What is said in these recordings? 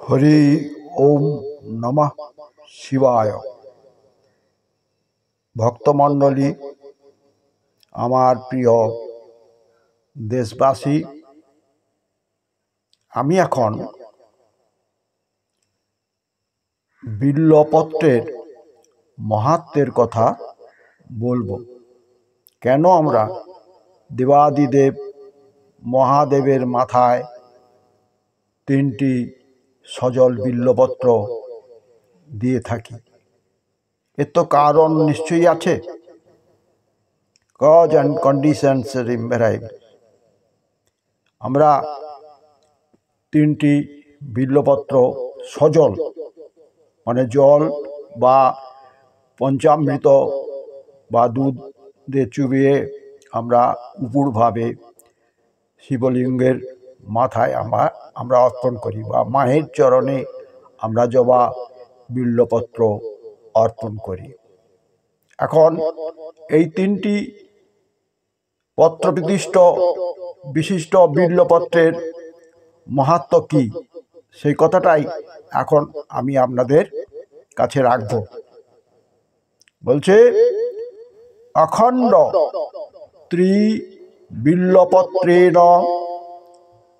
হরি ওম নমঃ শিবায়। ভক্তমণ্ডলী, আমার প্রিয় দেশবাসী, আমি এখন বিল্বপত্রের মাহাত্ম্যের কথা বলবো। কেন আমরা দেবাদিদেব মহাদেবের মাথায় 3টি সজল বিল্বপত্র দিয়ে থাকি, এর তো কারণ নিশ্চয়ই আছে। Cause and conditions invariable. আমরা 3টি বিল্বপত্র সজল মানে জল বা পঞ্চামৃত বা দুধ দিয়ে চুবিয়ে আমরা উপুড়ভাবে শিবলিঙ্গের মাথায় আমরা অর্পণ করি, বা মায়ের চরণে আমরা জবা বিল্বপত্র অর্পণ করি। এখন এই 3টি পত্র বিশিষ্ট বিল্বপত্রের মাহাত্ম্য কি, সেই কথাটাই এখন আমি আপনাদের কাছে রাখব। বলছে, অখণ্ড ত্রিবিল্বপত্রেণ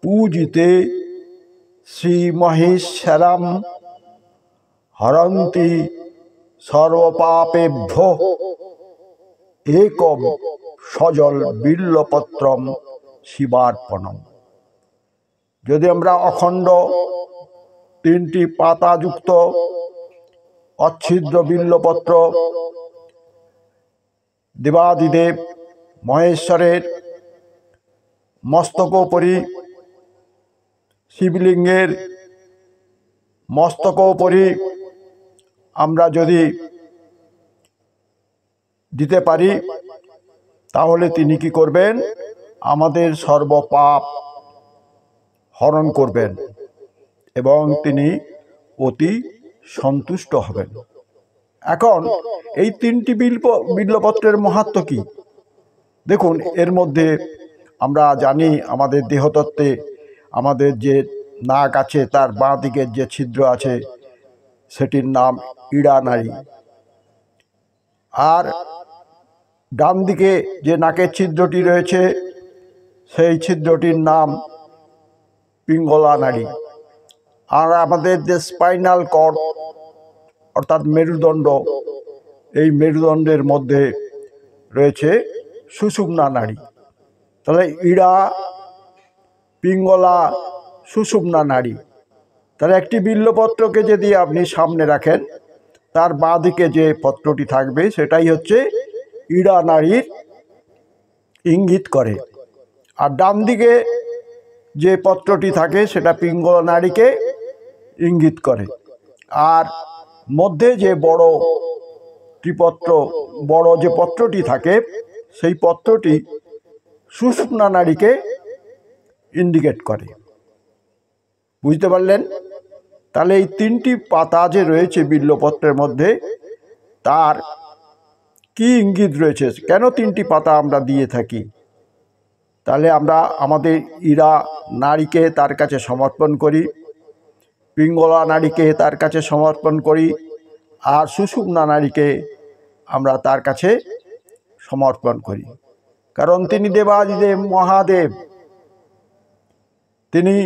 পূজিতে শ্রীমহেশ্বরম হরন্তি সর্বপাপেভ্যো একম সজল বিল্বপত্রম শিবার্পণম। যদি আমরা অখণ্ড 3টি পাতাযুক্ত অচ্ছিদ্র বিল্বপত্র দেবাদিদেব মহেশ্বরের মস্তকোপরি, শিবলিঙ্গের মস্তকোপরি আমরা যদি দিতে পারি, তাহলে তিনি কি করবেন? আমাদের সর্বপাপ হরণ করবেন এবং তিনি অতি সন্তুষ্ট হবেন। এখন এই 3টি বিল্বপত্রের মাহাত্ম্য কি দেখুন। এর মধ্যে আমরা জানি, আমাদের দেহতত্ত্বে আমাদের যে নাক আছে তার বাঁ দিকের যে ছিদ্র আছে সেটির নাম ইড়া নাড়ি, আর ডান দিকে যে নাকের ছিদ্রটি রয়েছে সেই ছিদ্রটির নাম পিঙ্গলা নাড়ি। আর আমাদের যে স্পাইনাল কর্ড অর্থাৎ মেরুদণ্ড, এই মেরুদণ্ডের মধ্যে রয়েছে সুষুম্না নাড়ি। তাহলে ইড়া, পিঙ্গলা, সুষুম্না নাড়ি। তাহলে একটি বিল্বপত্রকে যদি আপনি সামনে রাখেন, তার বাঁ দিকে যে পত্রটি থাকবে সেটাই হচ্ছে ইড়া নাড়ির ইঙ্গিত করে, আর ডান দিকে যে পত্রটি থাকে সেটা পিঙ্গলা নাড়িকে ইঙ্গিত করে। আর মধ্যে যে বড় যে পত্রটি থাকে সেই পত্রটি সুষুম্না নাড়িকে ইন্ডিকেট করে। বুঝতে পারলেন? তাহলে এই 3টি পাতা যে রয়েছে বিল্বপত্রের মধ্যে, তার কি ইঙ্গিত রয়েছে, কেন 3টি পাতা আমরা দিয়ে থাকি? তাহলে আমরা আমাদের ইড়া নাড়িকে তার কাছে সমর্পণ করি, পিঙ্গলা নাড়িকে তার কাছে সমর্পণ করি, আর সুষুম্না নাড়িকে আমরা তার কাছে সমর্পণ করি। কারণ তিনি দেবাদিদেব মহাদেব, তিনি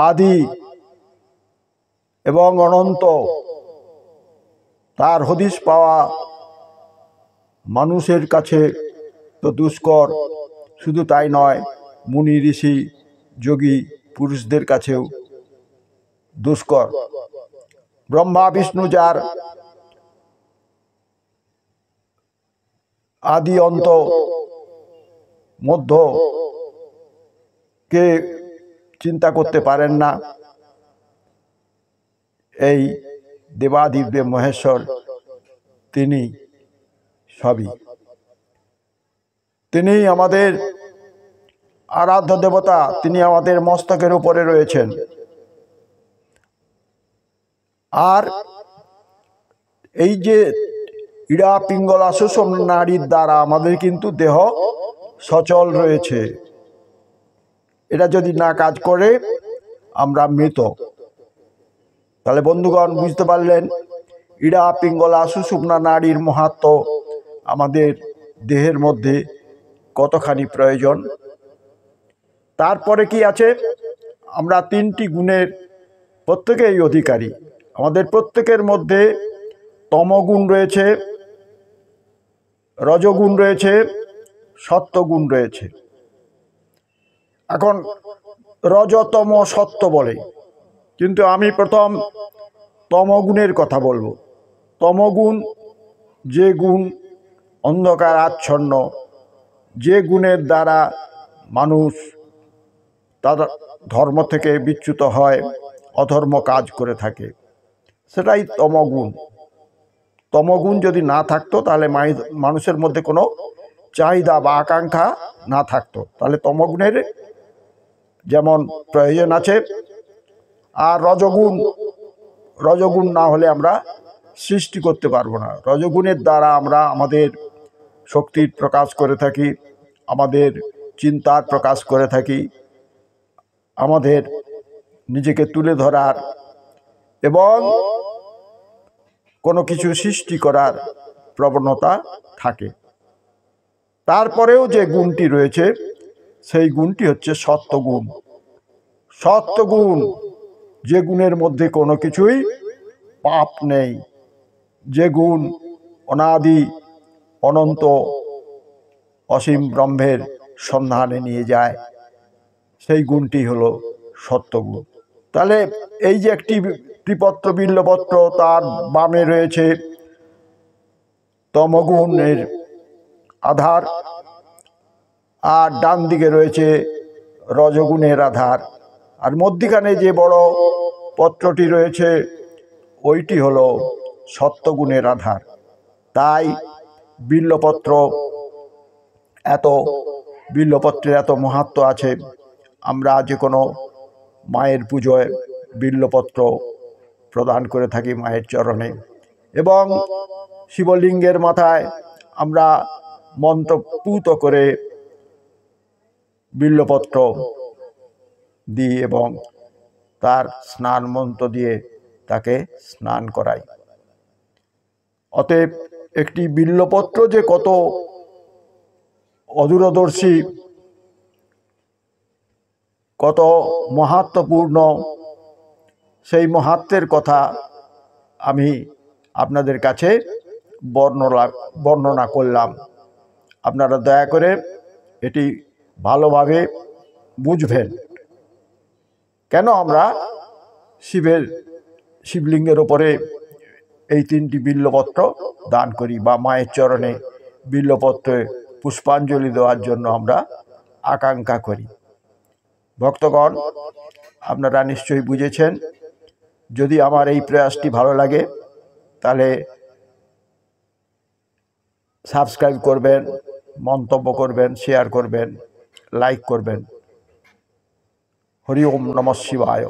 আদি এবং অনন্ত। তার হদিশ পাওয়া মানুষের কাছে তো দুষ্কর, শুধু তাই নয়, মুনি ঋষি যোগী পুরুষদের কাছেও দুষ্কর। ব্রহ্মা বিষ্ণু যার আদি অন্ত মধ্য কে চিন্তা করতে পারেন না, এই দেবাদিদেব মহেশ্বর তিনি সবই। তিনি আমাদের আরাধ্য দেবতা, তিনি আমাদের মস্তকের উপরে রয়েছেন। আর এই যে ইড়া, পিঙ্গলা, সুষুম্না নাড়ির দ্বারা আমাদের কিন্তু দেহ সচল রয়েছে। এটা যদি না কাজ করে আমরা মৃত। তাহলে বন্ধুগণ বুঝতে পারলেন ইড়া পিঙ্গলা সুষুম্না নাড়ির মাহাত্ম্য আমাদের দেহের মধ্যে কতখানি প্রয়োজন। তারপরে কি আছে, আমরা তিনটি গুণের প্রত্যেকেই অধিকারী। আমাদের প্রত্যেকের মধ্যে তমগুণ রয়েছে, রজগুণ রয়েছে, সত্ত্বগুণ রয়েছে। এখন রজতম সত্ত্ব বলে, কিন্তু আমি প্রথম তমগুণের কথা বলবো। তমগুণ যে গুণ অন্ধকার আচ্ছন্ন, যে গুণের দ্বারা মানুষ তার ধর্ম থেকে বিচ্যুত হয়, অধর্ম কাজ করে থাকে, সেটাই তমগুণ। তমগুণ যদি না থাকতো তাহলে মানুষের মধ্যে কোনো চাহিদা বা আকাঙ্ক্ষা না থাকতো, তাহলে তমগুণের যেমন প্রয়োজন আছে। আর রজগুণ না হলে আমরা সৃষ্টি করতে পারবো না। রজগুণের দ্বারা আমরা আমাদের শক্তির প্রকাশ করে থাকি, আমাদের চিন্তার প্রকাশ করে থাকি, আমাদের নিজেকে তুলে ধরার এবং কোনো কিছু সৃষ্টি করার প্রবণতা থাকে। তারপরেও যে গুণটি রয়েছে সেই গুণটি হচ্ছে সত্ত্বগুণ। সত্ত্বগুণ যে গুণের মধ্যে কোনো কিছুই পাপ নেই, যে গুণ অনাদি অনন্ত অসীম ব্রহ্মের সন্ধানে নিয়ে যায়, সেই গুণটি হলো সত্ত্বগুণ। তাহলে এই যে একটি ত্রিপত্র বিল্বপত্র, তার বামে রয়েছে তমগুণের আধার, আর ডান দিকে রয়েছে রজগুণের আধার, আর মধ্যিখানে যে বড় পত্রটি রয়েছে ওইটি হলো সত্ত্বগুণের আধার। তাই বিল্বপত্রের এত মাহাত্ম্য আছে। আমরা যে কোনো মায়ের পুজোয় বিল্বপত্র প্রদান করে থাকি মায়ের চরণে, এবং শিবলিঙ্গের মাথায় আমরা মন্ত্রপুত করে বিল্বপত্র দিই এবং তার স্নান মন্ত্র দিয়ে তাকে স্নান করাই। অতএব একটি বিল্বপত্র যে কত অদূরদর্শী, কত মাহাত্ম্যপূর্ণ, সেই মাহাত্ম্যের কথা আমি আপনাদের কাছে বর্ণনা করলাম। আপনারা দয়া করে এটি ভালোভাবে বুঝবেন। কেন আমরা শিবলিঙ্গের ওপরে এই তিনটি বিল্বপত্র দান করি, বা মায়ের চরণে বিল্বপত্রে পুষ্পাঞ্জলি দেওয়ার জন্য আমরা আকাঙ্ক্ষা করি। ভক্তগণ, আপনারা নিশ্চয়ই বুঝেছেন। যদি আমার এই প্রয়াসটি ভালো লাগে তাহলে সাবস্ক্রাইব করবেন, মন্তব্য করবেন, শেয়ার করবেন, লাইক করবেন। হরি ওম নমঃ শিবায়।